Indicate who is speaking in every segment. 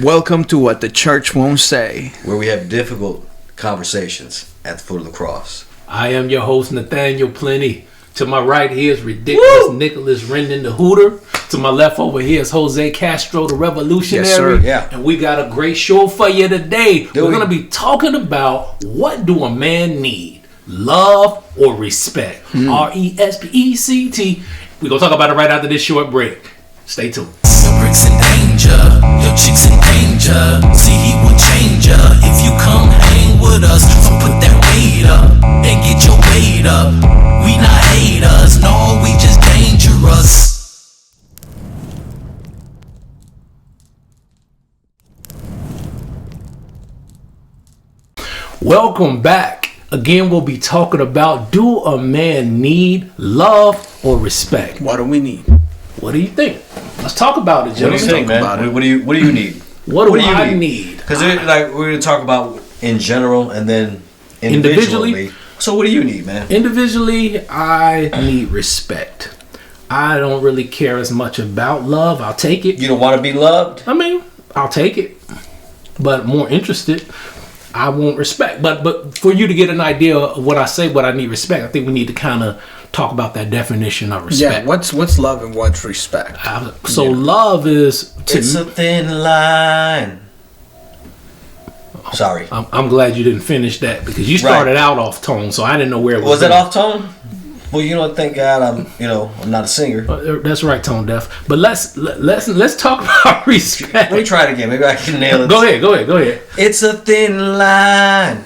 Speaker 1: Welcome to What the Church Won't Say,
Speaker 2: where we have difficult conversations at the foot of the cross.
Speaker 3: I am your host, Nathaniel Plenty. To my right here is Ridiculous Nicholas Rendon, the Hooter. To my left over here is Jose Castro, the Revolutionary.
Speaker 1: Yes, sir.
Speaker 2: Yeah.
Speaker 3: And we got a great show for you today. We're
Speaker 2: we?
Speaker 3: going to be talking about what do a man need? Love or respect? R-E-S-P-E-C-T. We're going to talk about it right after this short break. Stay tuned.
Speaker 4: Your bricks in danger, your chicks in danger. See, he will change ya if you come hang with us. So put that weight up and get your weight up. We not haters, no, we just dangerous.
Speaker 3: Welcome back. Again, we'll be talking about, do a man need love or respect?
Speaker 1: what do we need?
Speaker 3: What do you think? Let's talk about it,
Speaker 2: What do you
Speaker 3: gentlemen.
Speaker 2: think, man? What do you need?
Speaker 3: What do I need?
Speaker 2: Because we're going to talk about in general and then individually. So what do you need, man?
Speaker 3: Individually, I need respect. I don't really care as much about love. I'll take it.
Speaker 2: You don't want to be loved?
Speaker 3: I mean, I'll take it. But more interested, I want respect. But for you to get an idea of what I say, what I need respect, I think we need to kind of talk about that definition of respect.
Speaker 1: Yeah, what's love and what's respect?
Speaker 3: Love is
Speaker 2: It's a thin line. Sorry.
Speaker 3: I'm glad you didn't finish that because you started out off tone, so I didn't know where it was.
Speaker 2: Was that
Speaker 3: going.
Speaker 2: off tone? Well, thank God I'm not a singer.
Speaker 3: That's right, tone deaf. But let's talk about respect.
Speaker 2: Let me try it again. Maybe I can nail it.
Speaker 3: Go ahead.
Speaker 2: It's a thin line.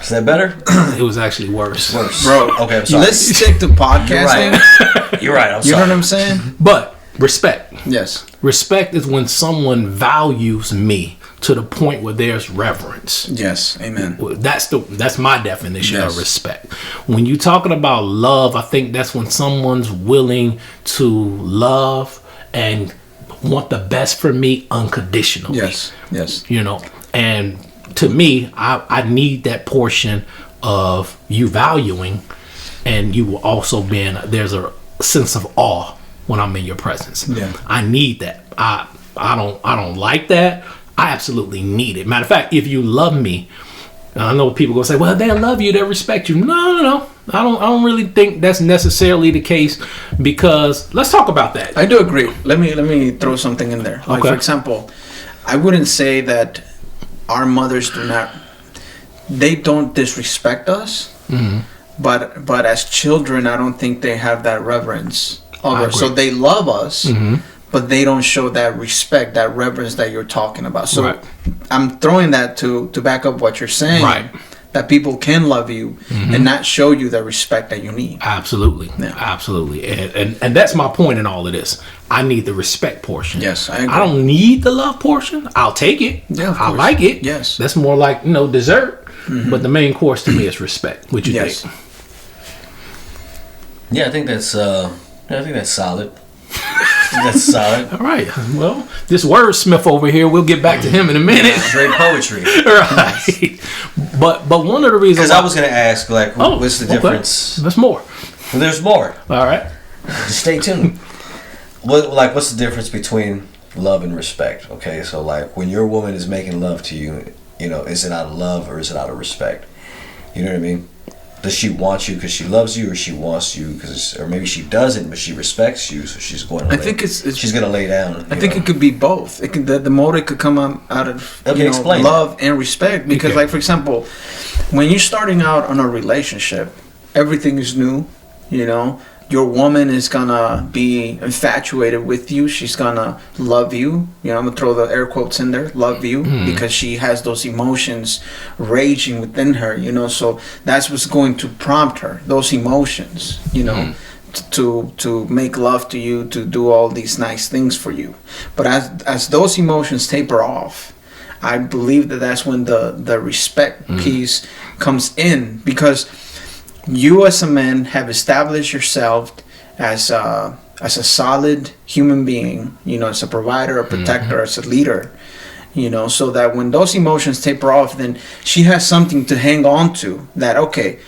Speaker 2: Is that better?
Speaker 3: It was actually worse.
Speaker 1: Bro,
Speaker 2: Okay, I'm sorry.
Speaker 1: let's stick to podcasting.
Speaker 2: You're right. I'm
Speaker 1: You know
Speaker 2: sorry.
Speaker 1: what I'm saying?
Speaker 3: But respect.
Speaker 1: Yes.
Speaker 3: Respect is when someone values me to the point where there's reverence.
Speaker 1: Yes. Amen.
Speaker 3: That's my definition
Speaker 1: Yes.
Speaker 3: of respect. When you're talking about love, I think that's when someone's willing to love and want the best for me unconditionally.
Speaker 1: Yes.
Speaker 3: And to me, I need that portion of you valuing and you also being, there's a sense of awe when I'm in your presence.
Speaker 1: Yeah.
Speaker 3: I need that. I don't like that. I absolutely need it. Matter of fact, if you love me, I know people gonna say, well, they love you, they respect you. No. I don't really think that's necessarily the case, because let's talk about that.
Speaker 1: I do agree. Let me throw something in there. Like,
Speaker 3: Okay.
Speaker 1: for example, I wouldn't say that our mothers they don't disrespect us, but as children, I don't think they have that reverence of
Speaker 3: I
Speaker 1: us. So
Speaker 3: agree.
Speaker 1: they love us, but they don't show that respect, that reverence that you're talking about. So
Speaker 3: Right.
Speaker 1: I'm throwing that to back up what you're saying.
Speaker 3: Right.
Speaker 1: That people can love you and not show you the respect that you need.
Speaker 3: Absolutely.
Speaker 1: Yeah.
Speaker 3: Absolutely. And that's my point in all of this. I need the respect portion.
Speaker 1: Yes, I agree.
Speaker 3: I don't need the love portion. I'll take it.
Speaker 1: Yeah, of
Speaker 3: I
Speaker 1: course.
Speaker 3: like it.
Speaker 1: Yes.
Speaker 3: That's more like, dessert. But the main course to me is respect. What you
Speaker 1: Yes.
Speaker 3: think?
Speaker 2: Yeah, I think that's solid. That's solid.
Speaker 3: All right. Well, this wordsmith over here, we'll get back to him in a minute.
Speaker 2: Straight poetry.
Speaker 3: Right. But one of the reasons
Speaker 2: Because I was going to ask, what's the
Speaker 3: okay.
Speaker 2: difference?
Speaker 3: There's more.
Speaker 2: Well, there's more.
Speaker 3: All right.
Speaker 2: Just stay tuned. What's the difference between love and respect? Okay, so when your woman is making love to you, is it out of love or is it out of respect? You know what I mean? Does she want you because she loves you, or she wants you or maybe she doesn't, but she respects you, so she's going to she's going to lay down.
Speaker 1: I think it could be both. It could the motive could come out of
Speaker 2: explain
Speaker 1: love and respect. Because,
Speaker 3: Okay.
Speaker 1: for example, when you're starting out on a relationship, everything is new. Your woman is gonna be infatuated with you. She's gonna love you. I'm gonna throw the air quotes in there, love you, because she has those emotions raging within her. So that's what's going to prompt her, those emotions. To make love to you, to do all these nice things for you. But as those emotions taper off, I believe that's when the respect piece comes in, because you as a man have established yourself as a solid human being, as a provider, a protector, as a leader, so that when those emotions taper off, then she has something to hang on to, that, okay,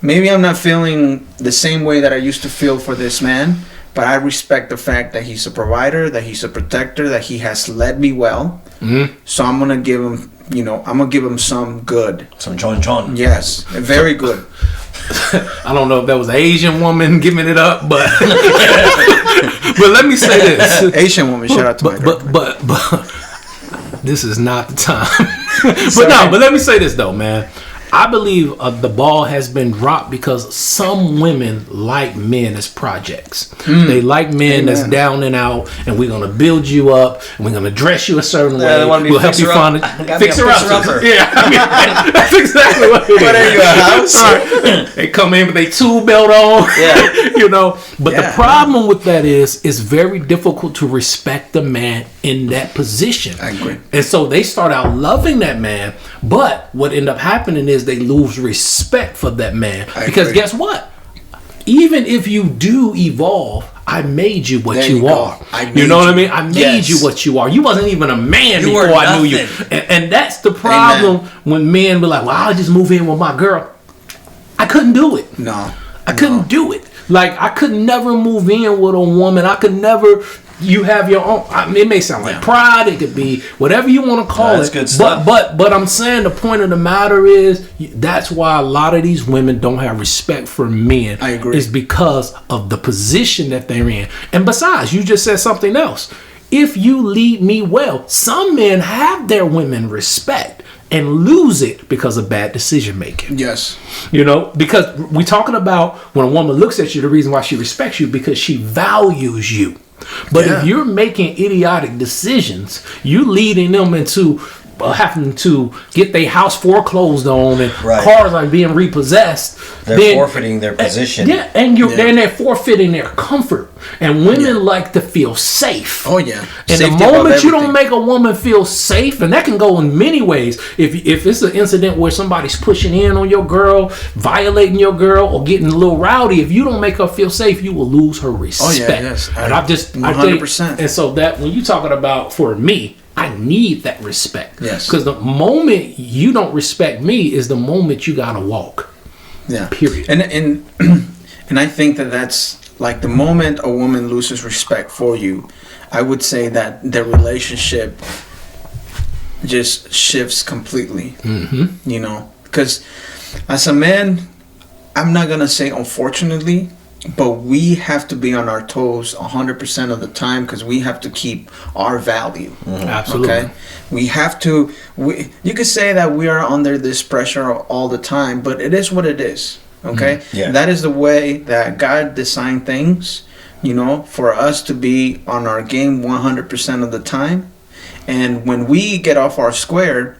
Speaker 1: maybe I'm not feeling the same way that I used to feel for this man, but I respect the fact that he's a provider, that he's a protector, that he has led me well. So I'm gonna give him, some good.
Speaker 2: Some John.
Speaker 1: Yes, very good.
Speaker 3: I don't know if that was an Asian woman giving it up, but but let me say this.
Speaker 1: Asian woman, shout out to my girlfriend.
Speaker 3: But this is not the time. But let me say this though, man. I believe the ball has been dropped because some women like men as projects. They like men that's down and out, and we're gonna build you up, and we're gonna dress you a certain way. We'll help you find it. Fixer upper. Yeah, I mean, that's exactly what it is.
Speaker 2: What are you, a house?
Speaker 3: Right. They come in with their tool belt on.
Speaker 2: Yeah.
Speaker 3: But the problem with that is it's very difficult to respect the man in that position.
Speaker 1: I agree.
Speaker 3: And so they start out loving that man, but what end up happening is they lose respect for that man. Because
Speaker 1: agree.
Speaker 3: guess what? Even if you do evolve, I made you what you are. You know what I mean? I made you what you are. You wasn't even a man before I knew you. And that's the problem when men be like, well, I'll just move in with my girl. I couldn't do it.
Speaker 1: No.
Speaker 3: I couldn't do it. Like, I could never move in with a woman. I could never... You have your own. I mean, it may sound like pride. It could be whatever you want to call it.
Speaker 2: Good stuff.
Speaker 3: But I'm saying the point of the matter is that's why a lot of these women don't have respect for men.
Speaker 1: I agree.
Speaker 3: Is because of the position that they're in. And besides, you just said something else. If you lead me well, some men have their women respect and lose it because of bad decision making.
Speaker 1: Yes.
Speaker 3: Because we're talking about when a woman looks at you, the reason why she respects you because she values you. But if you're making idiotic decisions, you leading them into having to get their house foreclosed on and cars are being repossessed.
Speaker 2: They're forfeiting their position.
Speaker 3: And they're forfeiting their comfort. And women like to feel safe.
Speaker 1: Oh yeah.
Speaker 3: And
Speaker 1: Safety
Speaker 3: the moment you
Speaker 1: everything.
Speaker 3: don't make a woman feel safe, and that can go in many ways. If it's an incident where somebody's pushing in on your girl, violating your girl, or getting a little rowdy, if you don't make her feel safe, you will lose her respect.
Speaker 1: Oh yeah, yes.
Speaker 3: And I
Speaker 1: 100%.
Speaker 3: think, and so that when you talking about, for me, I need that respect.
Speaker 1: Yes.
Speaker 3: Because the moment you don't respect me is the moment you gotta walk.
Speaker 1: Yeah.
Speaker 3: Period.
Speaker 1: And I think that's like the moment a woman loses respect for you, I would say that the relationship just shifts completely. Because as a man, I'm not gonna say unfortunately, but we have to be on our toes 100% of the time because we have to keep our value.
Speaker 3: Absolutely.
Speaker 1: Okay, we have to. You could say that we are under this pressure all the time, but it is what it is. Okay, that is the way that God designed things. For us to be on our game 100% of the time, and when we get off our square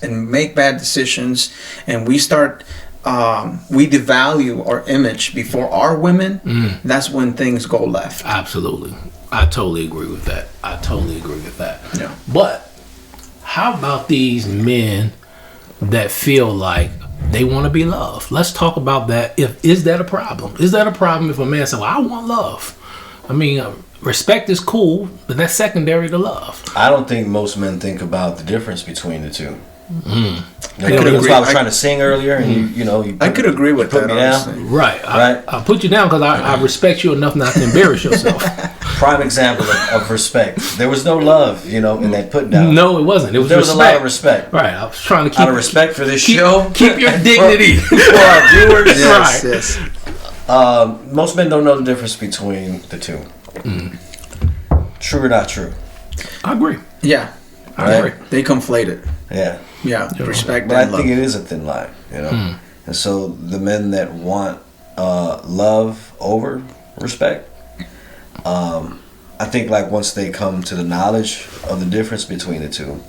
Speaker 1: and make bad decisions, and we start. We devalue our image before our women. That's when things go left.
Speaker 3: Absolutely. I totally agree with that.
Speaker 1: Yeah.
Speaker 3: But how about these men that feel like they want to be loved? Let's talk about that. Is that a problem? Is that a problem if a man says, well, I want love? I mean, respect is cool, but that's secondary to love.
Speaker 2: I don't think most men think about the difference between the two.
Speaker 1: That's
Speaker 2: what I was trying to sing earlier, and
Speaker 1: I could agree with that.
Speaker 2: Honestly.
Speaker 3: Right. I put you down because I respect you enough not to embarrass yourself.
Speaker 2: Prime example of respect. There was no love, in that put down.
Speaker 3: No, it wasn't. It was
Speaker 2: there
Speaker 3: respect.
Speaker 2: was a lot of respect.
Speaker 3: Right. I was trying to keep
Speaker 2: out of respect for this show.
Speaker 3: Keep your dignity
Speaker 2: for our viewers.
Speaker 1: Yes.
Speaker 2: Most men don't know the difference between the two. True or not true?
Speaker 3: I agree.
Speaker 1: Yeah. I agree. They conflate it.
Speaker 2: Yeah,
Speaker 1: respect.
Speaker 2: But I think it is a thin line, And so the men that want love over respect, I think like once they come to the knowledge of the difference between the two,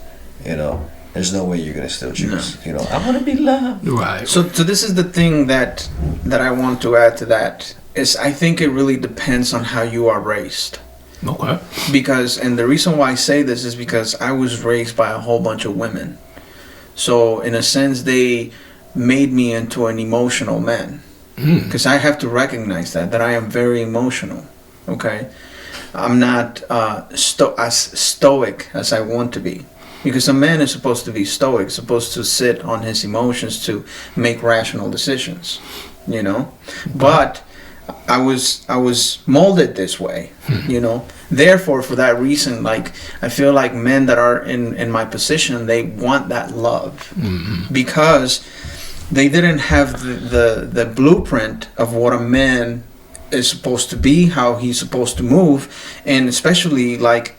Speaker 2: there's no way you're gonna still choose. I want to be loved.
Speaker 3: Right.
Speaker 1: So this is the thing that I want to add to that is I think it really depends on how you are raised.
Speaker 3: Okay.
Speaker 1: Because, and the reason why I say this is because I was raised by a whole bunch of women. So in a sense, they made me into an emotional man. Because I have to recognize that I am very emotional. Okay. I'm not as stoic as I want to be. Because a man is supposed to be stoic, supposed to sit on his emotions to make rational decisions. But I was molded this way, you know. Therefore, for that reason, like I feel like men that are in my position, they want that love because they didn't have the blueprint of what a man is supposed to be, how he's supposed to move, and especially like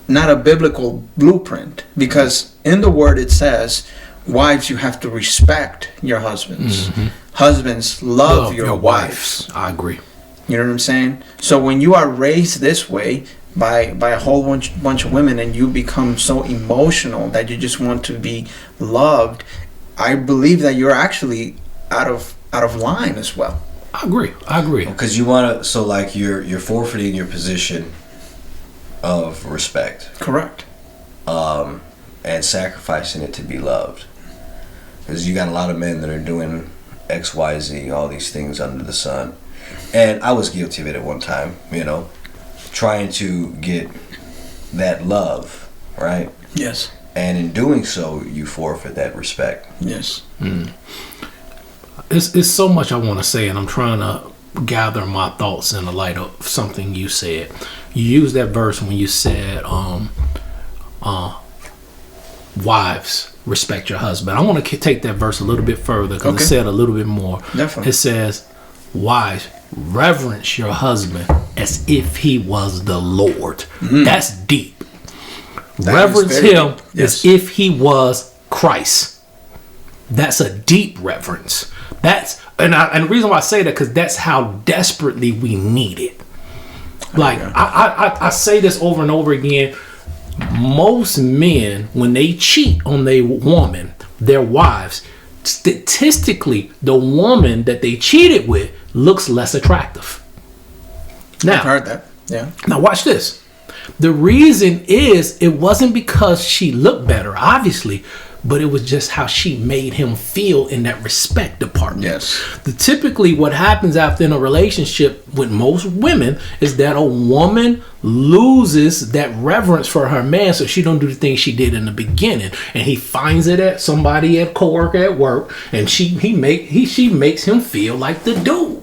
Speaker 1: not a biblical blueprint, because in the word it says, wives, you have to respect your husbands. Husbands, love your wives.
Speaker 3: I agree.
Speaker 1: You know what I'm saying? So when you are raised this way by a whole bunch of women, and you become so emotional that you just want to be loved, I believe that you're actually out of line as well.
Speaker 3: I agree.
Speaker 2: Because you want to, so like you're forfeiting your position of respect.
Speaker 1: Correct.
Speaker 2: And sacrificing it to be loved. Because you got a lot of men that are doing X, Y, Z, all these things under the sun. And I was guilty of it at one time, you know, trying to get that love, right?
Speaker 1: Yes.
Speaker 2: And in doing so, you forfeit that respect.
Speaker 1: Yes.
Speaker 3: It's so much I want to say, and I'm trying to gather my thoughts in the light of something you said. You used that verse when you said, wives, respect your husband. I want to take that verse a little bit further because it said a little bit more.
Speaker 1: Definitely.
Speaker 3: It says, wives, reverence your husband as if he was the Lord. That's deep. Reverence him as if he was Christ. That's a deep reverence. And the reason why I say that, because that's how desperately we need it. Like I say this over and over again. Most men, when they cheat on their woman, their wives, statistically, the woman that they cheated with looks less attractive. Now,
Speaker 1: I've heard that. Yeah.
Speaker 3: Now watch this. The reason is it wasn't because she looked better, obviously, but it was just how she made him feel in that respect department.
Speaker 1: Yes.
Speaker 3: Typically what happens after in a relationship with most women is that a woman loses that reverence for her man, so she don't do the things she did in the beginning, and he finds it at somebody at coworker at work, and she makes him feel like the dude.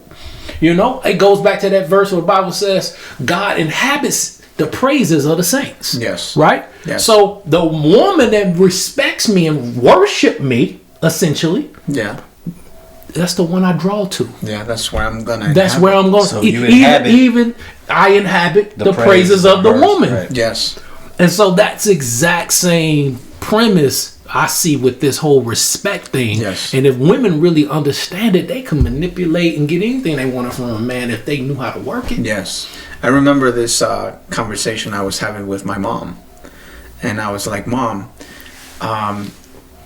Speaker 3: You know, it goes back to that verse where the Bible says God inhabits the praises of the saints.
Speaker 1: Yes.
Speaker 3: Right?
Speaker 1: Yes.
Speaker 3: So the woman that respects me and worship me, essentially,
Speaker 1: Yeah.
Speaker 3: that's the one I draw to.
Speaker 1: Yeah, that's where I'm gonna.
Speaker 3: That's where I'm going.
Speaker 2: So you inhabit
Speaker 3: even I inhabit the praises of the
Speaker 2: verse,
Speaker 3: woman.
Speaker 2: right.
Speaker 1: Yes.
Speaker 3: And so that's exact same premise I see with this whole respect thing.
Speaker 1: Yes.
Speaker 3: And if women really understand it, they can manipulate and get anything they want from a man if they knew how to work it.
Speaker 1: Yes. I remember this conversation I was having with my mom, and I was like, "Mom,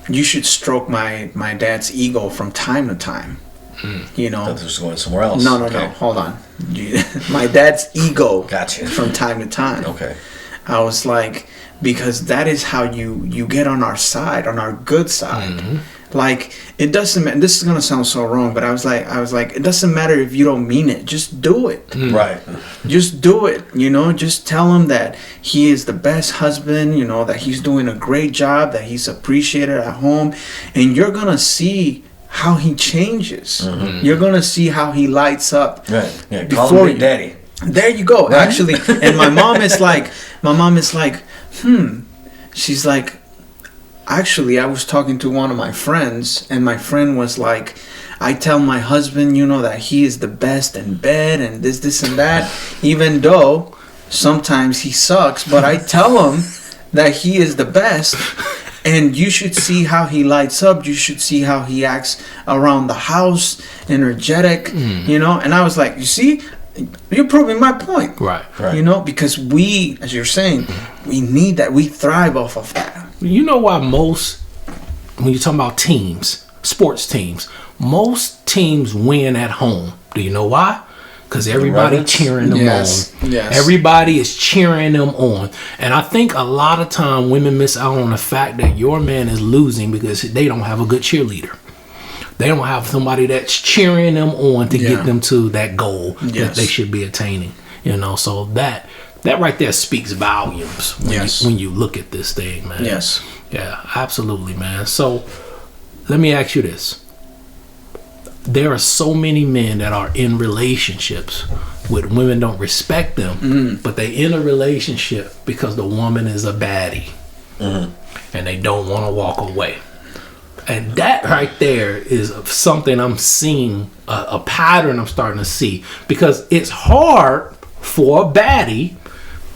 Speaker 1: you should stroke my dad's ego from time to time." You know.
Speaker 2: That was going somewhere else.
Speaker 1: No. Hold on. My dad's ego.
Speaker 2: Gotcha.
Speaker 1: From time to time.
Speaker 2: Okay.
Speaker 1: I was like, because that is how you get on our side, on our good side. Like, it doesn't matter. This is gonna sound so wrong, but I was like, it doesn't matter if you don't mean it. Just do it.
Speaker 2: Right.
Speaker 1: Just do it. You know, just tell him that he is the best husband. You know, that he's doing a great job, that he's appreciated at home, and you're gonna see how he changes. You're gonna see how he lights up.
Speaker 2: Right. Yeah. Call him Big Daddy.
Speaker 1: There you go.
Speaker 2: Right?
Speaker 1: Actually, and my mom is like, she's like, actually, I was talking to one of my friends, and my friend was like, I tell my husband, you know, that he is the best in bed and this and that, even though sometimes he sucks, but I tell him that he is the best. And you should see how he lights up. You should see how he acts around the house, energetic, you know. And I was like, you see, you're proving my point.
Speaker 3: Right.
Speaker 1: You know, because we, as you're saying, we need that. We thrive off of that.
Speaker 3: You know why when you're talking about teams, sports teams, most teams win at home. Do you know why? Because everybody cheering them on.
Speaker 1: Yes.
Speaker 3: Everybody is cheering them on. And I think a lot of time women miss out on the fact that your man is losing because they don't have a good cheerleader. They don't have somebody that's cheering them on to get them to that goal that they should be attaining. You know, so that right there speaks volumes when you look at this thing, man.
Speaker 1: Yes.
Speaker 3: Yeah, absolutely, man. So let me ask you this. there are so many men that are in relationships with women don't respect them, but they in a relationship because the woman is a baddie, and they don't want to walk away. And that right there is something I'm seeing, a pattern I'm starting to see, because it's hard for a baddie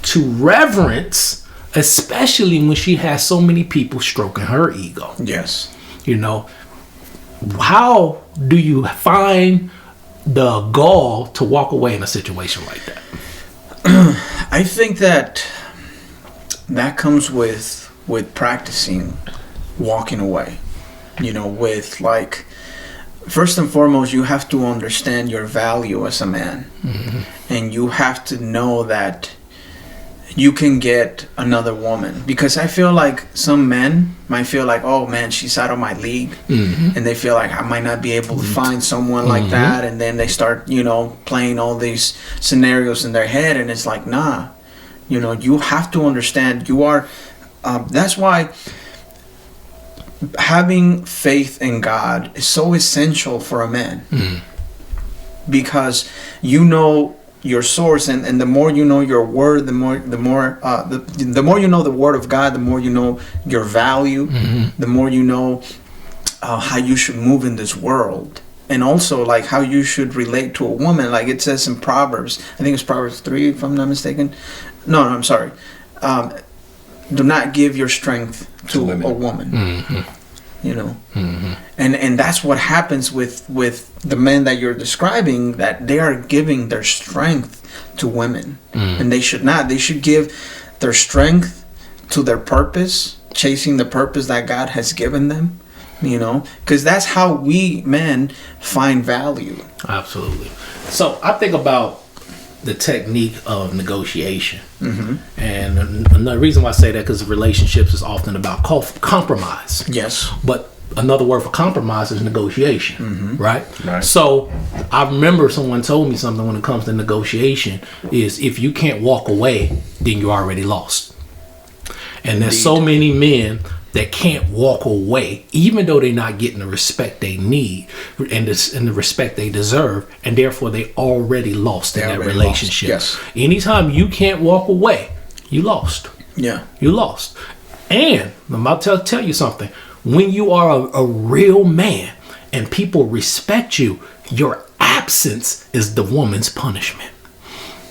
Speaker 3: to reverence, especially when she has so many people stroking her ego.
Speaker 1: Yes.
Speaker 3: You know, how do you find the gall to walk away in a situation like that?
Speaker 1: I think that comes with practicing walking away. You know, with like, first and foremost, you have to understand your value as a man, and you have to know that you can get another woman. Because I feel like some men might feel like, oh man, she's out of my league, and they feel like I might not be able to find someone like that, and then they start, you know, playing all these scenarios in their head, and it's like, nah, you know, you have to understand you are. That's why having faith in God is so essential for a man, because you know your source, and the more you know your word, the more you know the word of God, the more you know your value, the more you know how you should move in this world, and also like how you should relate to a woman. Like it says in Proverbs, I think it's Proverbs 3 if I'm not mistaken. No, I'm sorry. Do not give your strength to a woman. You know, and that's what happens with the men that you're describing, that they are giving their strength to women, and they should not. They should give their strength to their purpose, chasing the purpose that God has given them. You know, because that's how we men find value.
Speaker 3: Absolutely. So I think about the technique of negotiation, and the reason why I say that, because relationships is often about compromise.
Speaker 1: Yes.
Speaker 3: But another word for compromise is negotiation, right? So I remember someone told me something when it comes to negotiation is, if you can't walk away, then you already lost. And there's so many men that can't walk away, even though they're not getting the respect they need and the respect they deserve, and therefore they already lost in that relationship.
Speaker 1: Yes.
Speaker 3: Anytime you can't walk away, you lost.
Speaker 1: Yeah.
Speaker 3: You lost. And I'm about to tell you something. When you are a real man and people respect you, your absence is the woman's punishment.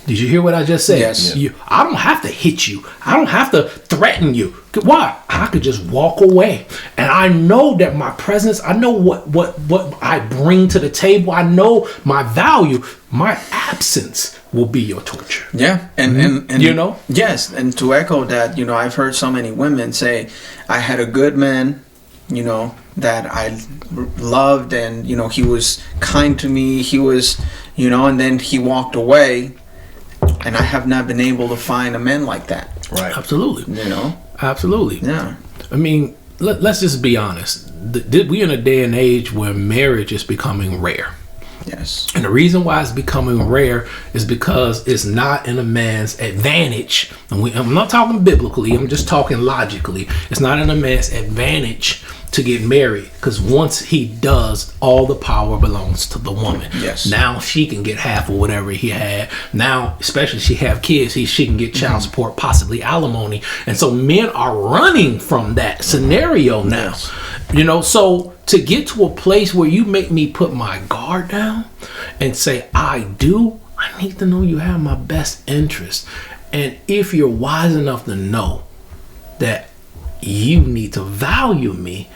Speaker 3: Did you hear what I just said?
Speaker 1: Yes.
Speaker 3: I don't have to hit you. I don't have to threaten you. Why? I could just walk away. And I know that my presence, I know what I bring to the table. I know my value. My absence will be your torture.
Speaker 1: Yeah. And
Speaker 3: you know?
Speaker 1: Yes. And to echo that, you know, I've heard so many women say, I had a good man, you know, that I loved, and, you know, he was kind to me. He was, you know, and then he walked away. And I have not been able to find a man like that.
Speaker 2: Right.
Speaker 3: Absolutely.
Speaker 1: You know?
Speaker 3: Absolutely.
Speaker 1: Yeah.
Speaker 3: I mean, let's just be honest. We're in a day and age where marriage is becoming rare.
Speaker 1: Yes.
Speaker 3: And the reason why it's becoming rare is because it's not in a man's advantage. And I'm not talking biblically, I'm just talking logically. It's not in a man's advantage to get married, because once he does, all the power belongs to the woman.
Speaker 1: Yes.
Speaker 3: Now she can get half of whatever he had. Now, especially if she have kids, she can get child support, possibly alimony. And so men are running from that scenario now.
Speaker 1: Yes.
Speaker 3: You know, so to get to a place where you make me put my guard down and say, I need to know you have my best interest. And if you're wise enough to know that you need to value me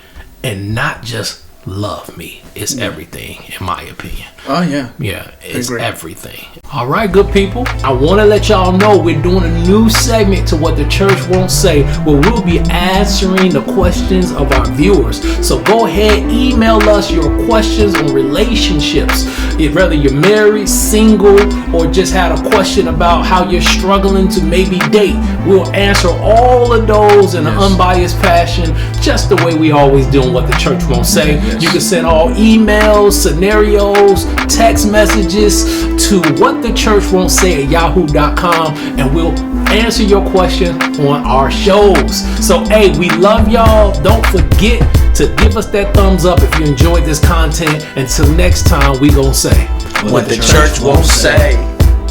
Speaker 3: and not just love me, it's everything, in my opinion.
Speaker 1: Oh, yeah.
Speaker 3: Yeah, it's
Speaker 1: Agree.
Speaker 3: everything. All right, good people. I want to let y'all know we're doing a new segment to What the Church Won't Say, where we'll be answering the questions of our viewers. So go ahead, email us your questions on relationships. Whether you're married, single, or just had a question about how you're struggling to maybe date, we'll answer all of those in an unbiased fashion, just the way we always do on What the Church Won't Say. You can send all emails, scenarios, text messages to whatthechurchwon'tsay@yahoo.com, and we'll answer your question on our shows. So, hey, we love y'all. Don't forget to give us that thumbs up if you enjoyed this content. Until next time, we gonna say
Speaker 1: What the church won't say.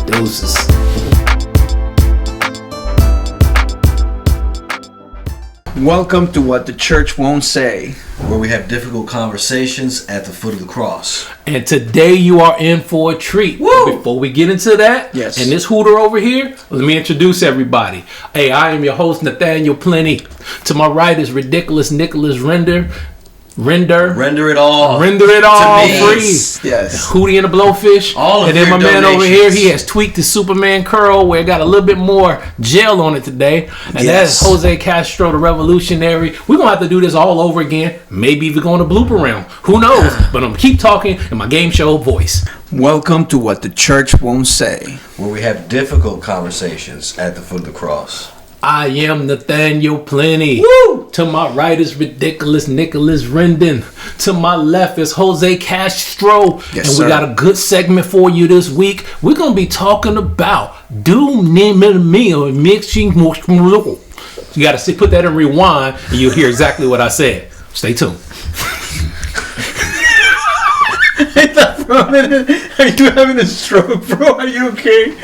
Speaker 3: Deuces.
Speaker 1: Welcome to What the Church Won't Say.
Speaker 2: Where we have difficult conversations at the foot of the cross.
Speaker 3: And today you are in for a treat.
Speaker 1: Woo!
Speaker 3: Before we get into that,
Speaker 1: Yes.
Speaker 3: and this hooter over here, let me introduce everybody. Hey, I am your host, Nathaniel Plenty. To my right is Ridiculous Nicholas Render.
Speaker 2: Render it all.
Speaker 3: Render it all
Speaker 2: me.
Speaker 3: free.
Speaker 1: Yes.
Speaker 3: Hootie and the Blowfish.
Speaker 2: All of
Speaker 3: and then
Speaker 2: your
Speaker 3: my man over here,
Speaker 2: donations.
Speaker 3: he has tweaked his Superman curl where it got a little bit more gel on it today. And
Speaker 2: Yes.
Speaker 3: that's Jose Castro, the revolutionary. We're going to have to do this all over again. Maybe even go on a blooper round. Who knows? But I'm going to keep talking in my game show voice.
Speaker 1: Welcome to What the Church Won't Say.
Speaker 2: Where we have difficult conversations at the foot of the cross.
Speaker 3: I am Nathaniel Plenty.
Speaker 1: Woo!
Speaker 3: To my right is Ridiculous Nicholas Rendon. To my left is Jose Castro.
Speaker 1: Yes,
Speaker 3: and
Speaker 1: sir.
Speaker 3: we got a good segment for you this week. We're going to be talking about Doom Meal mixing. You got to put that in rewind and you'll hear exactly what I said. Stay tuned.
Speaker 1: I thought for a minute, are you having a stroke, bro? Are you okay?